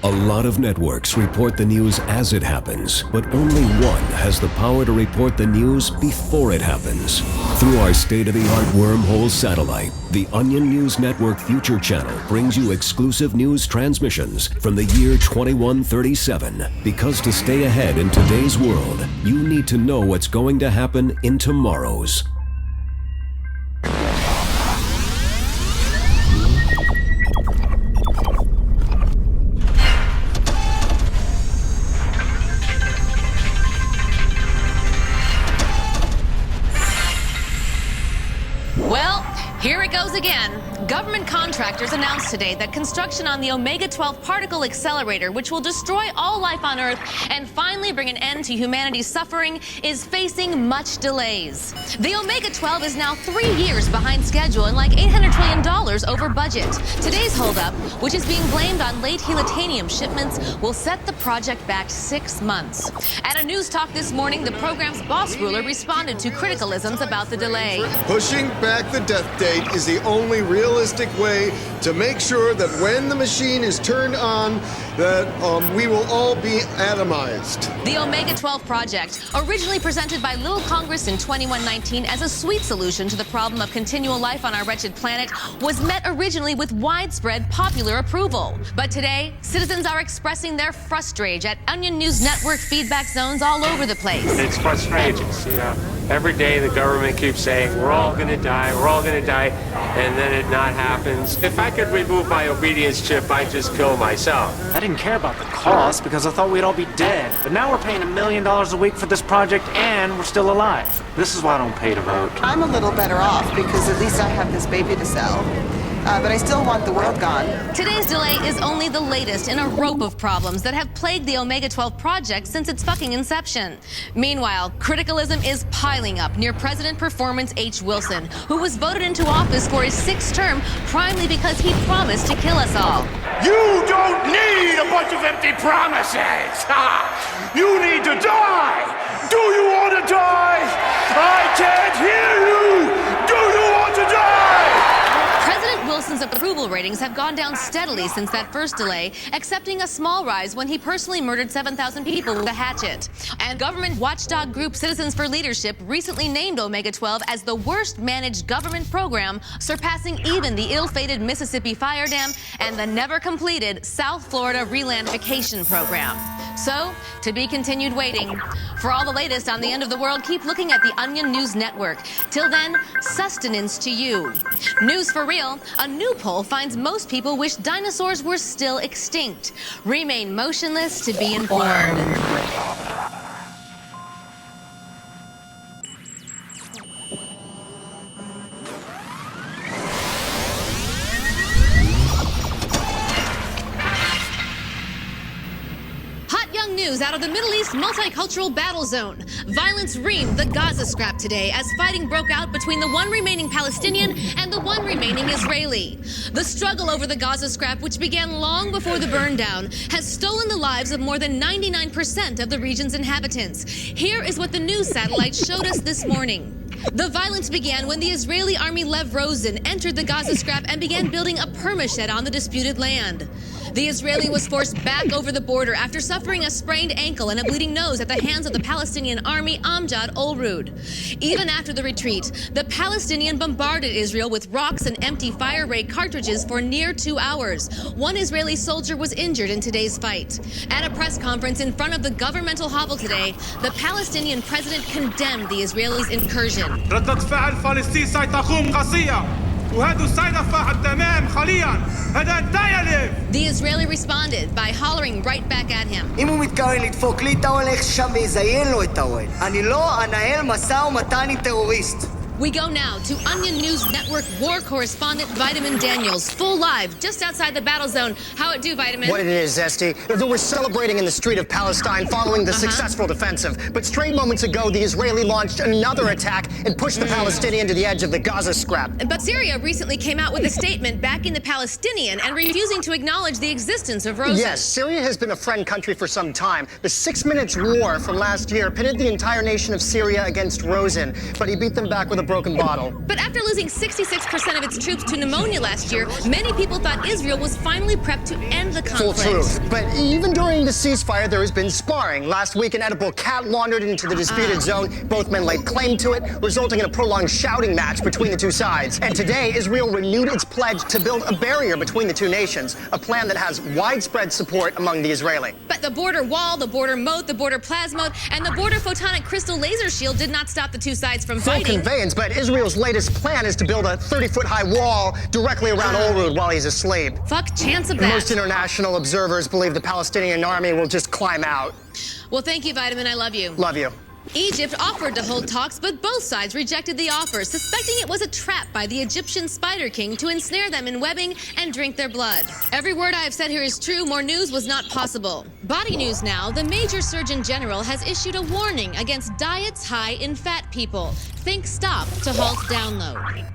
A lot of networks report the news as it happens, but only one has the power to report the news before it happens. Through our state-of-the-art wormhole satellite, the Onion News Network Future Channel brings you exclusive news transmissions from the year 2137. Because to stay ahead in today's world, you need to know what's going to happen in tomorrow's. Here it goes again. Government contractors announced today that construction on the Omega-12 particle accelerator, which will destroy all life on Earth and finally bring an end to humanity's suffering, is facing much delays. The Omega-12 is now 3 years behind schedule and like $800 trillion over budget. Today's holdup, which is being blamed on late helium shipments, will set the project back 6 months. At a news talk this morning, the program's boss ruler responded to criticalisms about the delay. Pushing back the death date is the only realistic way to make sure that when the machine is turned on, that we will all be atomized. The Omega-12 project, originally presented by Little Congress in 2119 as a sweet solution to the problem of continual life on our wretched planet, was met originally with widespread popular approval. But today, citizens are expressing their frustration at Onion News Network feedback zones all over the place. It's frustrating, you know. Every day the government keeps saying, we're all going to die, and then it not happens. If I could remove my obedience chip, I'd just kill myself. I didn't care about the cost because I thought we'd all be dead. But now we're paying $1 million a week for this project and we're still alive. This is why I don't pay to vote. I'm a little better off because at least I have this baby to sell. But I still want the world gone. Today's delay is only the latest in a rope of problems that have plagued the Omega-12 project since its fucking inception. Meanwhile, criticalism is piling up near President Performance H. Wilson, who was voted into office for his 6th term primarily because he promised to kill us all. You don't need a bunch of empty promises! You need to die! Do you want to die? I can't hear you! Do you want to die? Wilson's approval ratings have gone down steadily since that first delay, accepting a small rise when he personally murdered 7,000 people with a hatchet. And government watchdog group Citizens for Leadership recently named Omega-12 as the worst managed government program, surpassing even the ill-fated Mississippi Fire Dam and the never-completed South Florida Relandification Program. So, to be continued waiting. For all the latest on the end of the world, keep looking at the Onion News Network. Till then, sustenance to you. News for real. A new poll finds most people wish dinosaurs were still extinct. Remain motionless to be informed. News out of the Middle East multicultural battle zone. Violence reamed the Gaza scrap today as fighting broke out between the one remaining Palestinian and the one remaining Israeli. The struggle over the Gaza scrap, which began long before the burn down, has stolen the lives of more than 99% of the region's inhabitants. Here is what the news satellite showed us this morning. The violence began when the Israeli army Lev Rosen entered the Gaza scrap and began building a permashed on the disputed land. The Israeli was forced back over the border after suffering a sprained ankle and a bleeding nose at the hands of the Palestinian army Amjad Olrud. Even after the retreat, the Palestinian bombarded Israel with rocks and empty fire ray cartridges for near 2 hours. One Israeli soldier was injured in today's fight. At a press conference in front of the governmental hovel today, the Palestinian president condemned the Israelis' incursion. ردة فعل فلسطين ستقوم قاسية وهذا سيدفع التمام حاليا هذا انتهى. The Israeli responded by hollering right back at him. אם הוא מתכוון לדפוק לי את האוהל, איך שם ויזיין לו את האוהל. אני לא אנהל משא ומתן עם טרוריסט. We go now to Onion News Network war correspondent Vitamin Daniels, full live, just outside the battle zone. How it do, Vitamin? What it is, Zesty, they were celebrating in the street of Palestine following the successful defensive. But straight moments ago, the Israeli launched another attack and pushed the Palestinian to the edge of the Gaza scrap. But Syria recently came out with a statement backing the Palestinian and refusing to acknowledge the existence of Rosen. Yes, Syria has been a friend country for some time. The 6 Minutes War from last year pitted the entire nation of Syria against Rosen, but he beat them back with a broken bottle. But after losing 66% of its troops to pneumonia last year, many people thought Israel was finally prepped to end the conflict. Full truth. But even during the ceasefire, there has been sparring. Last week, an edible cat wandered into the disputed zone. Both men laid claim to it, resulting in a prolonged shouting match between the two sides. And today, Israel renewed its pledge to build a barrier between the two nations, a plan that has widespread support among the Israeli. But the border wall, the border moat, the border plasmote, and the border photonic crystal laser shield did not stop the two sides from fighting. Full conveyance, but Israel's latest plan is to build a 30-foot-high wall directly around Olrud while he's asleep. Fuck chance of that. Most international observers believe the Palestinian army will just climb out. Well, thank you, Vitamin. I love you. Love you. Egypt offered to hold talks, but both sides rejected the offer, suspecting it was a trap by the Egyptian Spider King to ensnare them in webbing and drink their blood. Every word I have said here is true. More news was not possible. Body news now. The major Surgeon General has issued a warning against diets high in fat people. Think stop to halt download.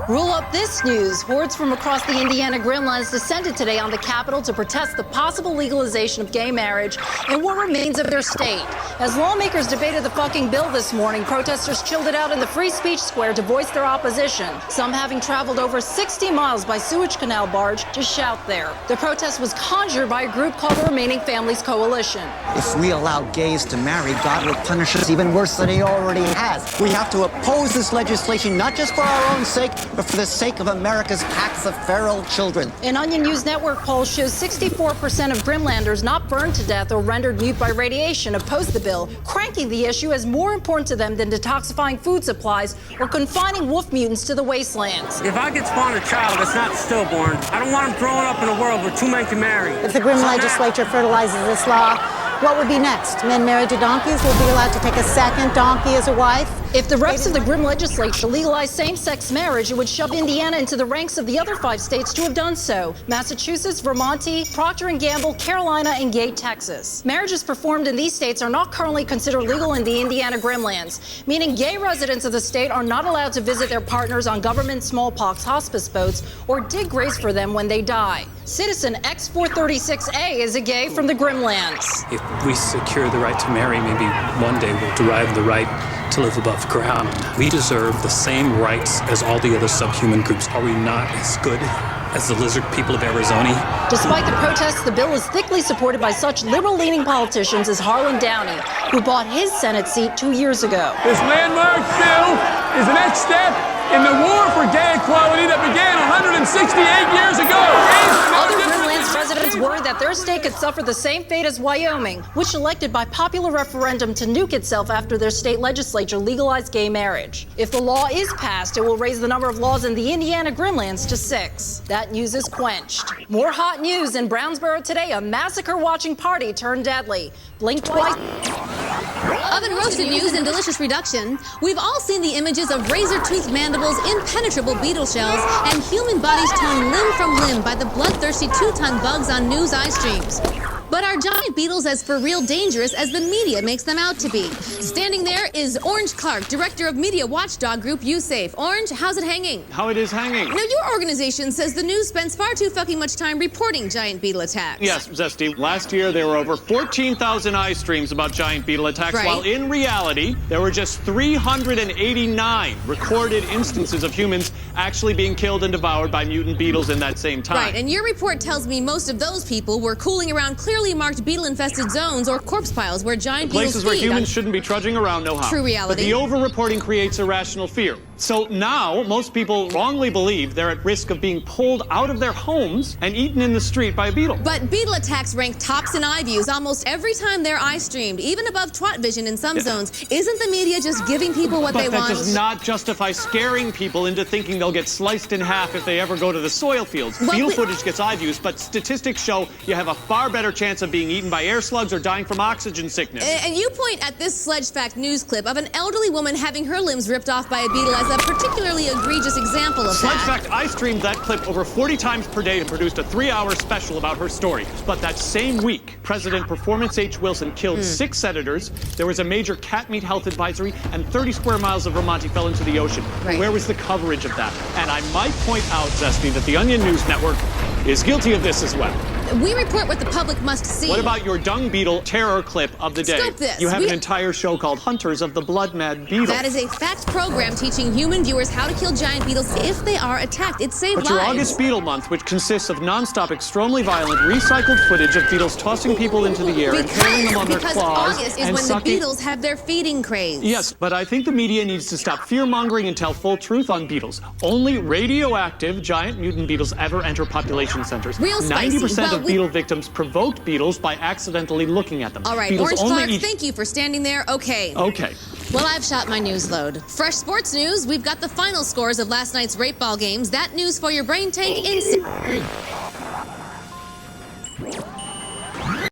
Roll up this news. Hordes from across the Indiana Grimlands descended today on the Capitol to protest the possible legalization of gay marriage in what remains of their state. As lawmakers debated the fucking bill this morning, protesters chilled it out in the Free Speech Square to voice their opposition, some having traveled over 60 miles by sewage canal barge to shout there. The protest was conjured by a group called the Remaining Families Coalition. If we allow gays to marry, God will punish us even worse than he already has. We have to oppose this legislation, not just for our own sake, but for the sake of America's packs of feral children. An Onion News Network poll shows 64% of Grimlanders not burned to death or rendered mute by radiation oppose the bill, cranking the issue as more important to them than detoxifying food supplies or confining wolf mutants to the wastelands. If I could spawn a child that's not stillborn, I don't want him growing up in a world where two men can marry. If the Grim legislature fertilizes this law, what would be next? Men married to donkeys will be allowed to take a second donkey as a wife? If the rest of the Grim legislature legalized same-sex marriage, it would shove Indiana into the ranks of the other 5 states to have done so: Massachusetts, Vermont, Procter & Gamble, Carolina, and Gay, Texas. Marriages performed in these states are not currently considered legal in the Indiana Grimlands, meaning gay residents of the state are not allowed to visit their partners on government smallpox hospice boats or dig graves for them when they die. Citizen X436A is a gay from the Grimlands. If we secure the right to marry, maybe one day we'll derive the right to live above ground. We deserve the same rights as all the other subhuman groups. Are we not as good as the lizard people of Arizona? Despite the protests, the bill is thickly supported by such liberal-leaning politicians as Harlan Downey, who bought his Senate seat 2 years ago. This landmark bill is the next step in the war for gay equality that began 168 years ago. Other Grimlands residents worry that their state could suffer the same fate as Wyoming, which elected by popular referendum to nuke itself after their state legislature legalized gay marriage. If the law is passed, it will raise the number of laws in the Indiana Grimlands to 6. That news is quenched. More hot news in Brownsboro today: a massacre-watching party turned deadly. Blink twice. Oven roasted news and delicious reduction. We've all seen the images of razor-toothed mandibles, impenetrable beetle shells, and human bodies torn limb from limb by the bloodthirsty 2-ton bugs on news eye streams. But are giant beetles as for real dangerous as the media makes them out to be? Standing there is Orange Clark, director of media watchdog group USAFE. Orange, how's it hanging? How it is hanging? Now, your organization says the news spends far too fucking much time reporting giant beetle attacks. Yes, Zesty. Last year, there were over 14,000 eye streams about giant beetle attacks, Right. while in reality, there were just 389 recorded instances of humans actually being killed and devoured by mutant beetles in that same time. Right, and your report tells me most of those people were cooling around clearly marked beetle-infested zones or corpse piles where giant beetles Places where humans shouldn't be trudging around, no how. True reality. But the over-reporting creates irrational fear. So now, most people wrongly believe they're at risk of being pulled out of their homes and eaten in the street by a beetle. But beetle attacks rank tops in eye views almost every time they're eye streamed, even above twat vision in some zones. Isn't the media just giving people what they want? But that does not justify scaring people into thinking they'll get sliced in half if they ever go to the soil fields. Beetle footage gets eye views, but statistics show you have a far better chance of being eaten by air slugs or dying from oxygen sickness. And you point at this Sledge Fact news clip of an elderly woman having her limbs ripped off by a beetle as a particularly egregious example of Sledge that. Fact, I streamed that clip over 40 times per day and produced a 3-hour special about her story. But that same week, President Performance H. Wilson killed 6 senators. There was a major cat meat health advisory, and 30 square miles of Vermont fell into the ocean. Right. Where was the coverage of that? And I might point out, Zesty, that the Onion News Network is guilty of this as well. We report what the public must see. What about your dung beetle terror clip of the day? Scope this. You have an entire show called Hunters of the Blood Mad Beetle. That is a fact program teaching human viewers how to kill giant beetles if they are attacked. It saved But lives. your August Beetle Month, which consists of non-stop, extremely violent, recycled footage of beetles tossing people into the air and hurling them on their because claws August is and when sucking... the beetles have their feeding craze. Yes, but I think the media needs to stop fear-mongering and tell full truth on beetles. Only radioactive giant mutant beetles ever enter population centers. Real spicy. 90% of beetle victims provoked beetles by accidentally looking at them. All right, Beetles Orange only Clark, eat... thank you for standing there. Okay. Okay. Well, I've shot my news load. Fresh sports news, we've got the final scores of last night's rape ball games. That news for your brain tank in...